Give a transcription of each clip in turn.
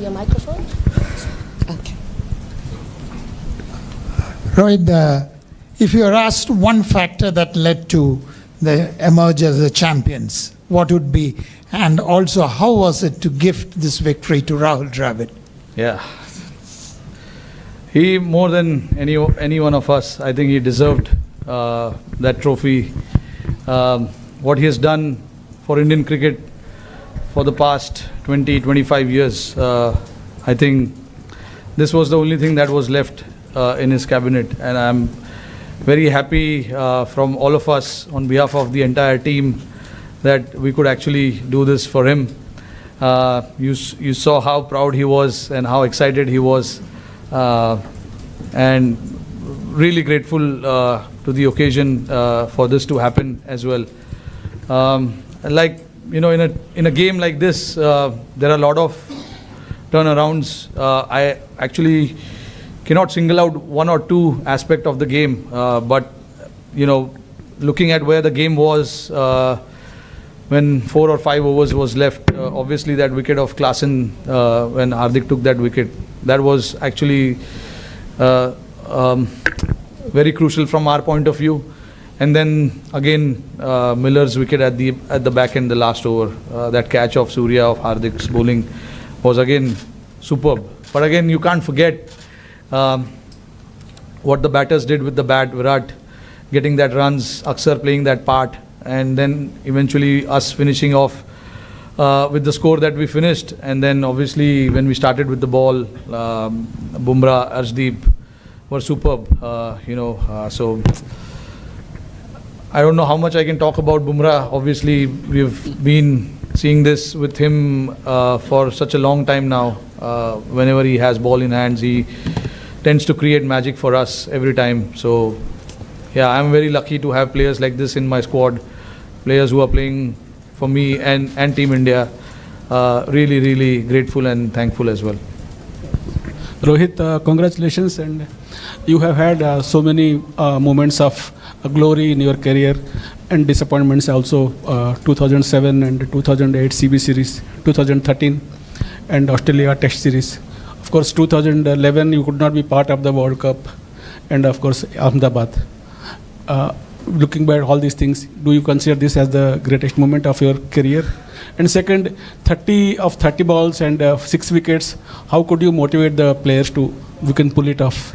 your microphone. Okay. Rohit, if you are asked one factor that led to the emerge as the champions, what would be? And also, how was it to gift this victory to Rahul Dravid? Yeah. He, more than any one of us, I think he deserved that trophy. What he has done for Indian cricket for the past 20-25 years, I think this was the only thing that was left in his cabinet, and I'm very happy from all of us on behalf of the entire team that we could actually do this for him. You saw how proud he was and how excited he was, and really grateful to the occasion for this to happen as well. Like, you know, in a game like this, there are a lot of turnarounds. I actually cannot single out one or two aspects of the game, but you know, looking at where the game was when 4 or 5 overs was left, obviously that wicket of Klaasen, when Hardik took that wicket, that was actually very crucial from our point of view. And then again, Miller's wicket at the back end, the last over, that catch of Surya of Hardik's bowling was again superb. But again, you can't forget what the batters did with the bat. Virat getting that runs, Akshar playing that part, and then eventually us finishing off with the score that we finished. And then obviously when we started with the ball, Bumrah, Arshdeep were superb. So I don't know how much I can talk about Bumrah. Obviously we've been seeing this with him for such a long time now. Whenever he has ball in hands, he tends to create magic for us every time. So yeah, I'm very lucky to have players like this in my squad, players who are playing for me and Team India. Really, really grateful and thankful as well. Rohit, congratulations, and you have had so many moments of glory in your career and disappointments also. 2007 and 2008 CB series, 2013 and Australia Test series. Of course, 2011 you could not be part of the World Cup, and of course Ahmedabad. Looking back at all these things, do you consider this as the greatest moment of your career? And second, 30 balls and 6 wickets, how could you motivate the players to, we can pull it off?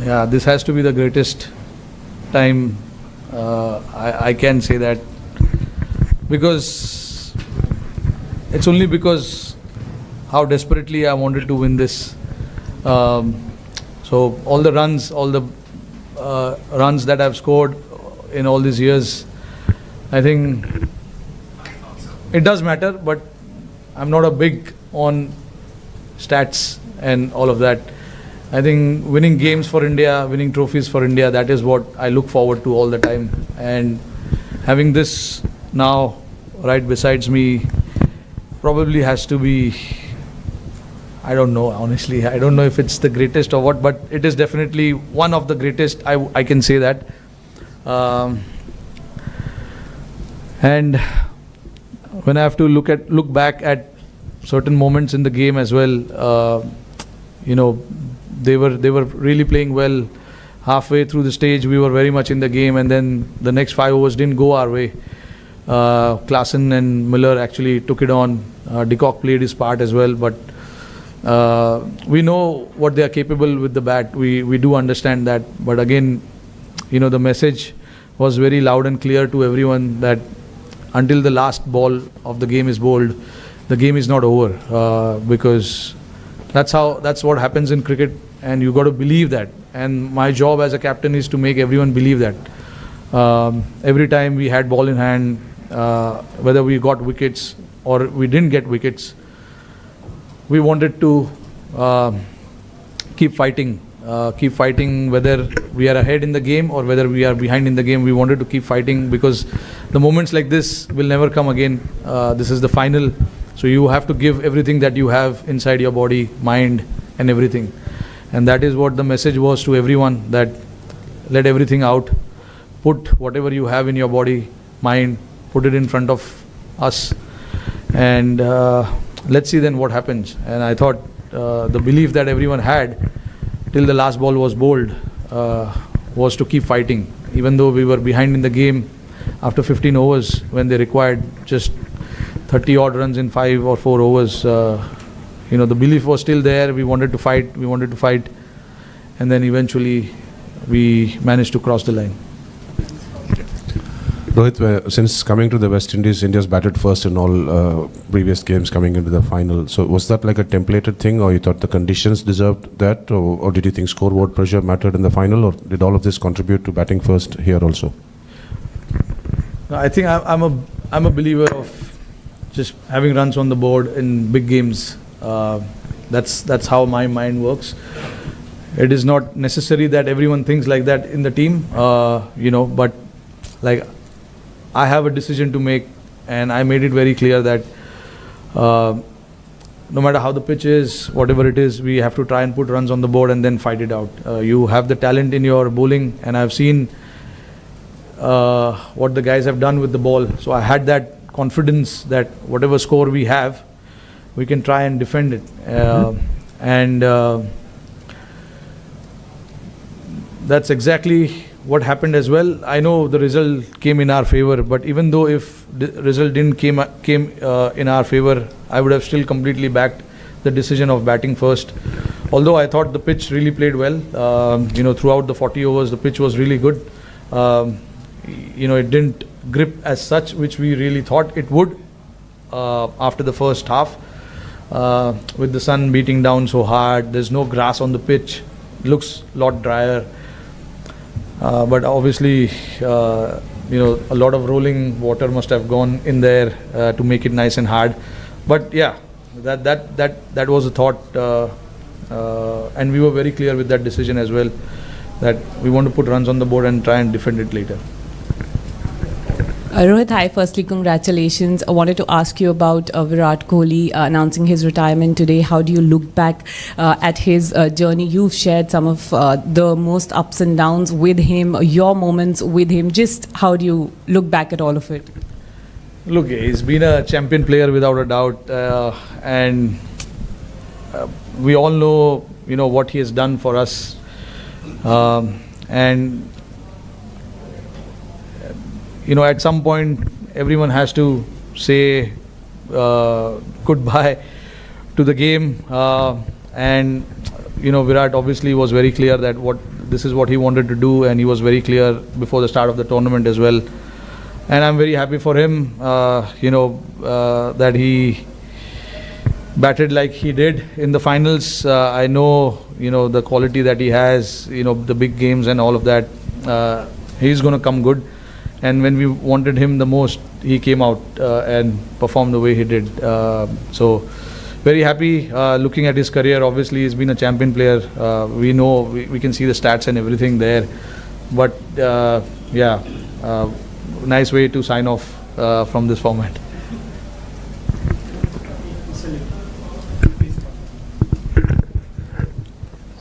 Yeah, this has to be the greatest time. I can say that because it's only because how desperately I wanted to win this. So all the runs that I've scored in all these years, I think it does matter, but I'm not a big on stats and all of that. I think winning games for India, winning trophies for India, that is what I look forward to all the time. And having this now right besides me probably has to be, I don't know, honestly. I don't know if it's the greatest or what, but it is definitely one of the greatest. I can say that. And when I have to look back at certain moments in the game as well, you know, they were really playing well. Halfway through the stage, we were very much in the game, and then the next 5 overs didn't go our way. Klaasen and Miller actually took it on. De Kock played his part as well, but we know what they are capable with the bat. We do understand that, but again, you know, the message was very loud and clear to everyone that until the last ball of the game is bowled, the game is not over, because that's what happens in cricket, and you got to believe that. And my job as a captain is to make everyone believe that. Every time we had ball in hand, whether we got wickets or we didn't get wickets, we wanted to keep fighting, whether we are ahead in the game or whether we are behind in the game. We wanted to keep fighting because the moments like this will never come again. This is the final, so you have to give everything that you have inside your body, mind and everything. And that is what the message was to everyone, that let everything out, put whatever you have in your body, mind put it in front of us, and let's see then what happens. And I thought the belief that everyone had till the last ball was bowled was to keep fighting, even though we were behind in the game after 15 overs when they required just 30 odd runs in 5 or 4 overs. The belief was still there. We wanted to fight, and then eventually we managed to cross the line. Rohit, since coming to the West Indies, India's batted first in all previous games coming into the final. So was that like a templated thing, or you thought the conditions deserved that, or did you think scoreboard pressure mattered in the final, or did all of this contribute to batting first here also? I think I'm a believer of just having runs on the board in big games. That's how my mind works. It is not necessary that everyone thinks like that in the team, but like I have a decision to make, and I made it very clear that no matter how the pitch is, whatever it is, we have to try and put runs on the board and then fight it out. You have the talent in your bowling, and I've seen what the guys have done with the ball. So I had that confidence that whatever score we have, we can try and defend it. And that's exactly what happened as well. I know the result came in our favor, but even though if the result didn't came in our favor, I would have still completely backed the decision of batting first. Although I thought the pitch really played well, throughout the 40 overs, the pitch was really good. It didn't grip as such, which we really thought it would after the first half. With the sun beating down so hard, there's no grass on the pitch, looks a lot drier. But obviously, a lot of rolling water must have gone in there to make it nice and hard. But yeah, that was the thought, and we were very clear with that decision as well, that we want to put runs on the board and try and defend it later. Rohit, hi. Firstly, congratulations. I wanted to ask you about Virat Kohli announcing his retirement today. How do you look back at his journey? You've shared some of the most ups and downs with him, your moments with him. Just how do you look back at all of it? Look, he's been a champion player without a doubt, and we all know, what he has done for us, and at some point, everyone has to say goodbye to the game. And Virat obviously was very clear that this is what he wanted to do, and he was very clear before the start of the tournament as well. And I'm very happy for him, that he batted like he did in the finals. I know, the quality that he has, the big games and all of that. He's going to come good. And when we wanted him the most, he came out and performed the way he did. So very happy looking at his career. Obviously, he's been a champion player. We know, we can see the stats and everything there. But nice way to sign off from this format.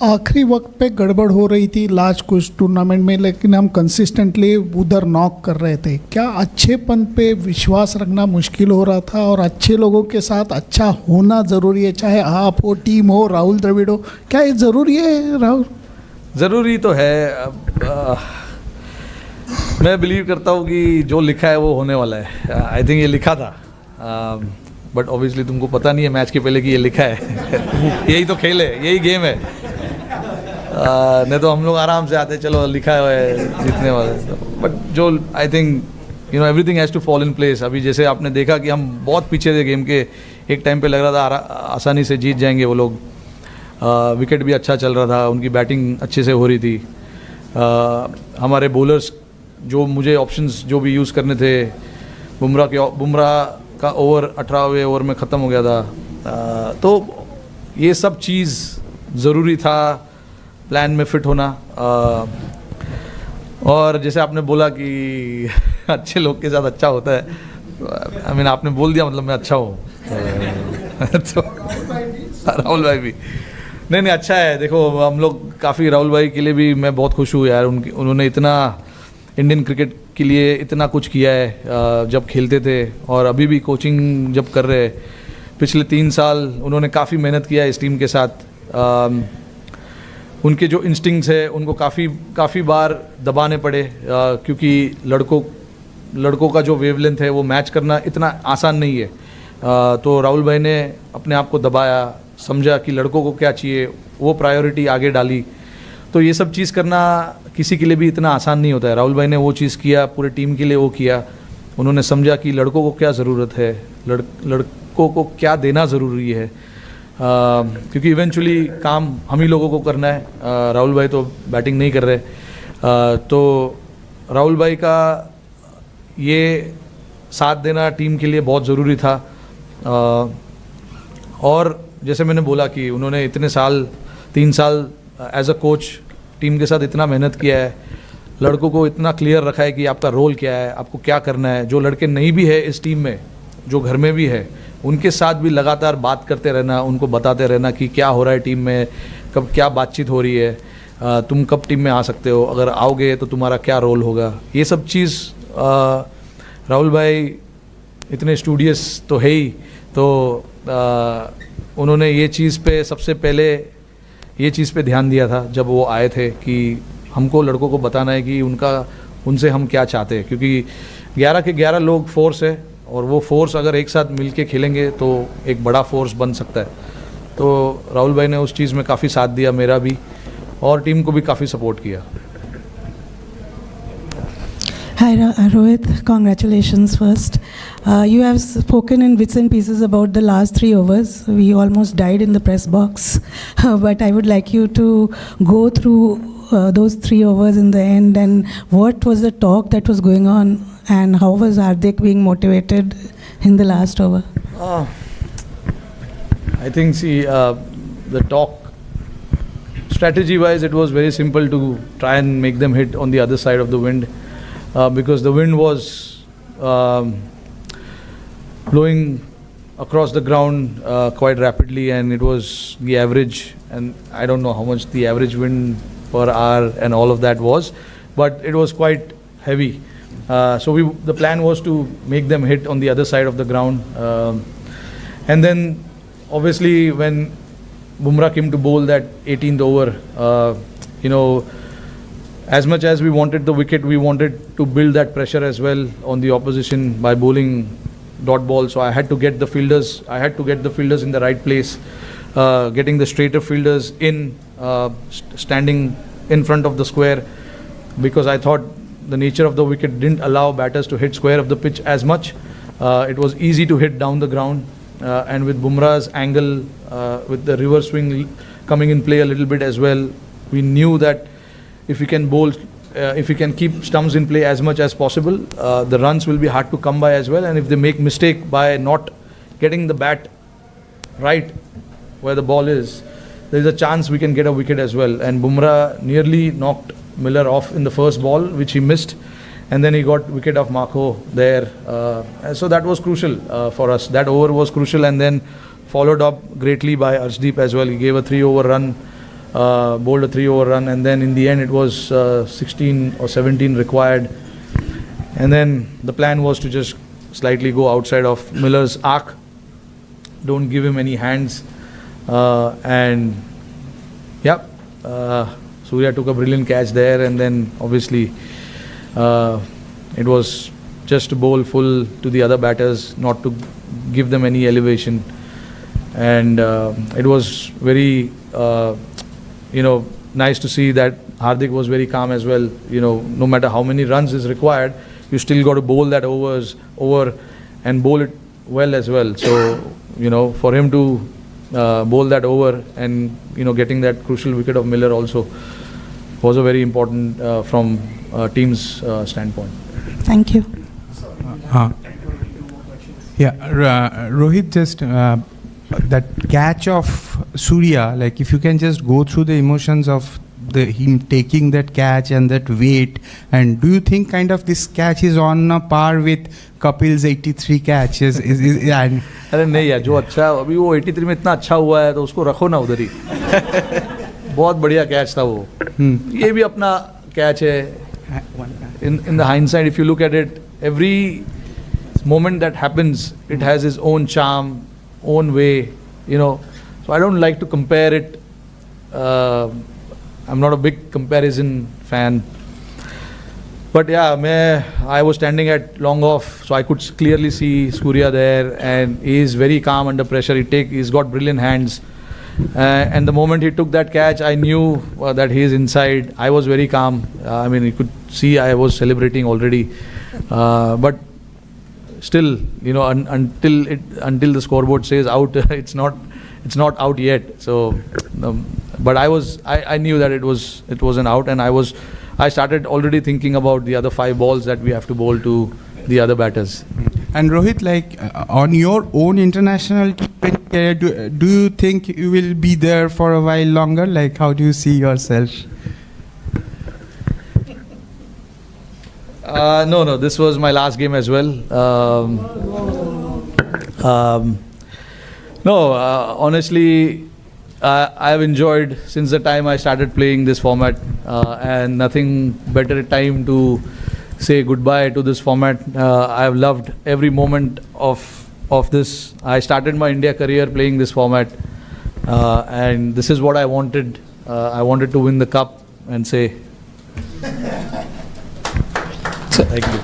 आखिरी वक्त पे गड़बड़ हो रही थी last कुछ tournament में, लेकिन हम कंसिस्टेंटली उधर नॉक कर रहे थे. क्या अच्छेपन पे विश्वास रखना मुश्किल हो रहा था, और अच्छे लोगों के साथ अच्छा होना ज़रूरी है, चाहे आप हो, टीम हो, राहुल द्रविड़ हो? क्या ये ज़रूरी है राहुल? ज़रूरी तो है. मैं बिलीव करता हूँ कि जो लिखा है वो होने वाला है. आई थिंक ये लिखा था, बट ऑब्वियसली तुमको पता नहीं है मैच के पहले कि ये लिखा है. यही तो खेल है, यही गेम है. नहीं तो हम लोग आराम से आते, चलो लिखा है जीतने वाले. बट जो I think everything has to fall in place. अभी जैसे आपने देखा कि हम बहुत पीछे थे गेम के, एक टाइम पे लग रहा था आसानी से जीत जाएंगे वो लोग. विकेट भी अच्छा चल रहा था, उनकी बैटिंग अच्छे से हो रही थी. हमारे बॉलर्स जो मुझे ऑप्शंस जो भी यूज़ करने थे, बुमराह का ओवर 18वें ओवर में ख़त्म हो गया था. तो ये सब चीज़ ज़रूरी था, प्लान में फिट होना. और जैसे आपने बोला कि अच्छे लोग के साथ अच्छा होता है, आई मीन आपने बोल दिया, मतलब मैं अच्छा हूँ. तो राहुल भाई भी नहीं अच्छा है. देखो हम लोग काफ़ी, राहुल भाई के लिए भी मैं बहुत खुश हूँ यार. उन्होंने इतना इंडियन क्रिकेट के लिए इतना कुछ किया है जब खेलते थे, और अभी भी कोचिंग जब कर रहे हैं। पिछले 3 साल उन्होंने काफ़ी मेहनत किया है इस टीम के साथ। उनके जो इंस्टिंक्ट्स है उनको काफ़ी बार दबाने पड़े, क्योंकि लड़कों का जो वेवलेंथ है वो मैच करना इतना आसान नहीं है। तो राहुल भाई ने अपने आप को दबाया, समझा कि लड़कों को क्या चाहिए, वो प्रायोरिटी आगे डाली। तो ये सब चीज़ करना किसी के लिए भी इतना आसान नहीं होता है। राहुल भाई ने वो चीज़ किया, पूरे टीम के लिए वो किया। उन्होंने समझा कि लड़कों को क्या ज़रूरत है, लड़कों को क्या देना ज़रूरी है, क्योंकि इवेंचुअली काम हम ही लोगों को करना है। राहुल भाई तो बैटिंग नहीं कर रहे। तो राहुल भाई का ये साथ देना टीम के लिए बहुत ज़रूरी था। और जैसे मैंने बोला कि उन्होंने इतने साल 3 साल एज अ कोच टीम के साथ इतना मेहनत किया है, लड़कों को इतना क्लियर रखा है कि आपका रोल क्या है, आपको क्या करना है। जो लड़के नहीं भी है इस टीम में, जो घर में भी है, उनके साथ भी लगातार बात करते रहना, उनको बताते रहना कि क्या हो रहा है टीम में, कब क्या बातचीत हो रही है, तुम कब टीम में आ सकते हो, अगर आओगे तो तुम्हारा क्या रोल होगा। ये सब चीज़ राहुल भाई इतने स्टूडियस तो है ही, तो उन्होंने ये चीज़ पे सबसे पहले ये चीज़ पे ध्यान दिया था जब वो आए थे, कि हमको लड़कों को बताना है कि उनसे हम क्या चाहते हैं। क्योंकि 11 के 11 लोग फोर्स है, और वो फोर्स अगर एक साथ मिल के खेलेंगे तो एक बड़ा फोर्स बन सकता है। तो राहुल भाई ने उस चीज़ में काफ़ी साथ दिया, मेरा भी, और टीम को भी काफ़ी सपोर्ट किया। Hi Rohit, congratulations first. You have spoken in bits and pieces about the last 3 overs. We almost died in the press box, but I would like you to go through those 3 overs in the end, and what was the talk that was going on, and how was Hardik being motivated in the last over? I think the talk, strategy-wise, it was very simple to try and make them hit on the other side of the wind. Because the wind was blowing across the ground quite rapidly, and it was the average, and I don't know how much the average wind per hour and all of that was, but it was quite heavy. So the plan was to make them hit on the other side of the ground, and then obviously when Bumrah came to bowl that 18th over, as much as we wanted the wicket, we wanted to build that pressure as well on the opposition by bowling dot ball. So I had to get the fielders in the right place, getting the straighter fielders in, standing in front of the square, because I thought the nature of the wicket didn't allow batters to hit square of the pitch as much. It was easy to hit down the ground, and with Bumrah's angle, with the reverse swing coming in play a little bit as well, we knew that if we can bowl, if we can keep stumps in play as much as possible, the runs will be hard to come by as well. And if they make mistake by not getting the bat right where the ball is, there is a chance we can get a wicket as well. And Bumrah nearly knocked Miller off in the first ball, which he missed, and then he got wicket of Marco there. So that was crucial for us. That over was crucial, and then followed up greatly by Arshdeep as well. He gave a 3-over run. Bowled a 3-over run, and then in the end it was 16 or 17 required, and then the plan was to just slightly go outside of Miller's arc, don't give him any hands, and Surya took a brilliant catch there, and then obviously it was just to bowl full to the other batters, not to give them any elevation, and it was very nice to see that Hardik was very calm as well. No matter how many runs is required, you still got to bowl that over and bowl it well as well. So, for him to bowl that over and, getting that crucial wicket of Miller also was a very important from team's standpoint. Thank you. Rohit, just that catch of Surya, like if you can just go through the emotions of him taking that catch and that weight, and do you think kind of this catch is on a par with Kapil's 83 catches? अरे नहीं यार, जो अच्छा अभी वो 83 में इतना अच्छा हुआ है तो उसको रखो ना उधर ही। बहुत बढ़िया कैच था वो। ये भी अपना कैच है। in the hindsight, if you look at it, every moment that happens, it has its own charm, own way, you know. So I don't like to compare it. I'm not a big comparison fan. But yeah, I was standing at long off, so I could clearly see Surya there, and he is very calm under pressure. He's got brilliant hands. And the moment he took that catch, I knew that he is inside. I was very calm. I mean, you could see I was celebrating already. But still, you know, until the scoreboard says out, it's not out yet. So, but I knew that it wasn't out, and I started already thinking about the other 5 balls that we have to bowl to the other batters. And Rohit, like on your own international career, do you think you will be there for a while longer? Like, how do you see yourself? No, this was my last game as well. Honestly, I've enjoyed since the time I started playing this format, and nothing better time to say goodbye to this format. I've loved every moment of this. I started my India career playing this format, and this is what I wanted. I wanted to win the cup and say thank you.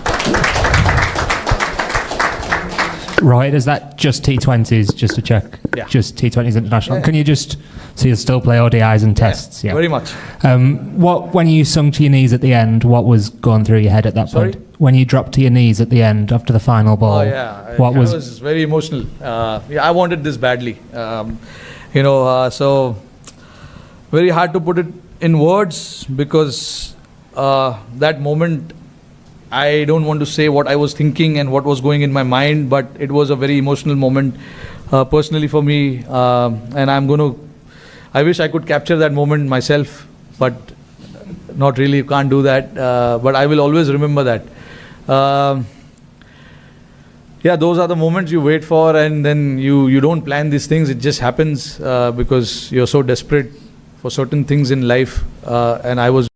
Right, is that just T20s, just to check? Yeah. Just T20s international. Yeah. Can you just, so you'll still play ODIs and tests? Yeah, very much. When you sunk to your knees at the end, what was going through your head at that Sorry? point? When you dropped to your knees at the end after the final ball, I what was... was very emotional. I wanted this badly. So very hard to put it in words, because that moment, I don't want to say what I was thinking and what was going in my mind, but it was a very emotional moment personally for me, and I wish I could capture that moment myself, but not really, can't do that, but I will always remember that. Those are the moments you wait for, and then you don't plan these things, it just happens because you're so desperate for certain things in life, and I was